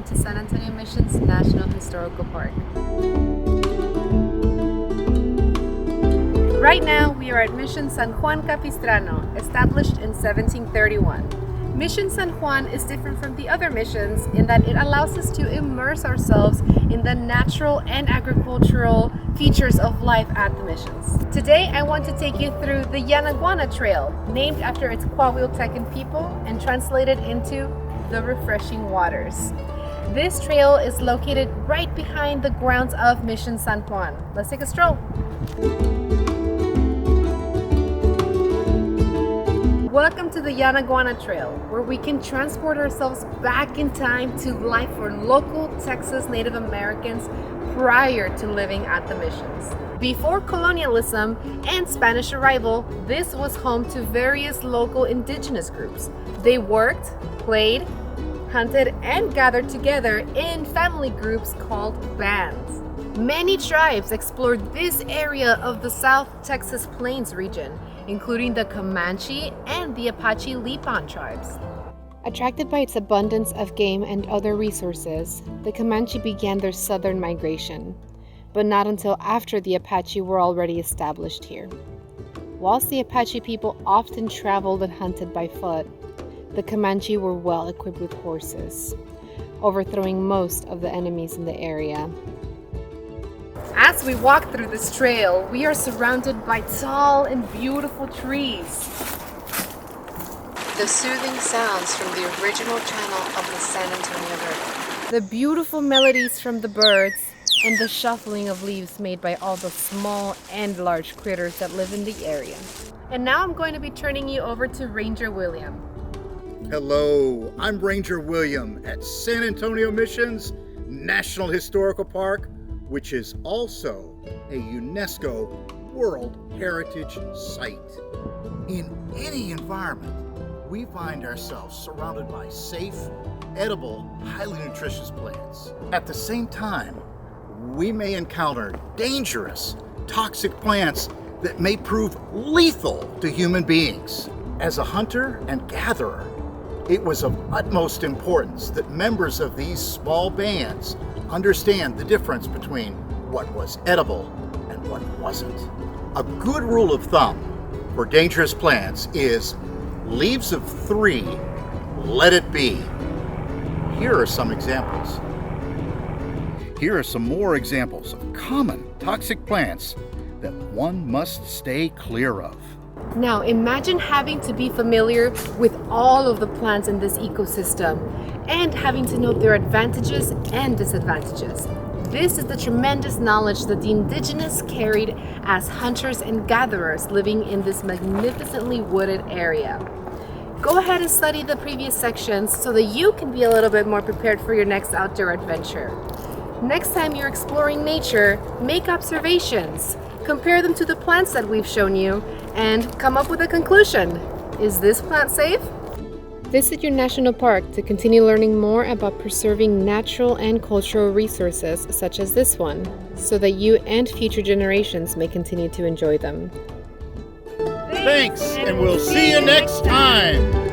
to San Antonio Mission's National Historical Park. Right now, we are at Mission San Juan Capistrano, established in 1731. Mission San Juan is different from the other missions in that it allows us to immerse ourselves in the natural and agricultural features of life at the missions. Today, I want to take you through the Yanaguana Trail, named after its Coahuiltecan people and translated into the refreshing waters. This trail is located right behind the grounds of Mission San Juan. Let's take a stroll. Welcome to the Yanaguana Trail, where we can transport ourselves back in time to life for local Texas Native Americans prior to living at the missions. Before colonialism and Spanish arrival, this was home to various local indigenous groups. They worked, played, hunted, and gathered together in family groups called bands. Many tribes explored this area of the South Texas Plains region, including the Comanche and the Apache Lipan tribes. Attracted by its abundance of game and other resources, the Comanche began their southern migration, but not until after the Apache were already established here. Whilst the Apache people often traveled and hunted by foot, the Comanche were well equipped with horses, overthrowing most of the enemies in the area. As we walk through this trail, we are surrounded by tall and beautiful trees. The soothing sounds from the original channel of the San Antonio River. The beautiful melodies from the birds and the shuffling of leaves made by all the small and large critters that live in the area. And now I'm going to be turning you over to Ranger William. Hello, I'm Ranger William at San Antonio Mission's National Historical Park, which is also a UNESCO World Heritage Site. In any environment, we find ourselves surrounded by safe, edible, highly nutritious plants. At the same time, we may encounter dangerous, toxic plants that may prove lethal to human beings. As a hunter and gatherer, it was of utmost importance that members of these small bands understand the difference between what was edible and what wasn't. A good rule of thumb for dangerous plants is leaves of 3, let it be. Here are some examples. Here are some more examples of common toxic plants that one must stay clear of. Now imagine having to be familiar with all of the plants in this ecosystem and having to know their advantages and disadvantages. This is the tremendous knowledge that the indigenous carried as hunters and gatherers living in this magnificently wooded area. Go ahead and study the previous sections so that you can be a little bit more prepared for your next outdoor adventure. Next time you're exploring nature, make observations, compare them to the plants that we've shown you, and come up with a conclusion. Is this plant safe? Visit your national park to continue learning more about preserving natural and cultural resources such as this one, so that you and future generations may continue to enjoy them. Thanks, and we'll see you next time.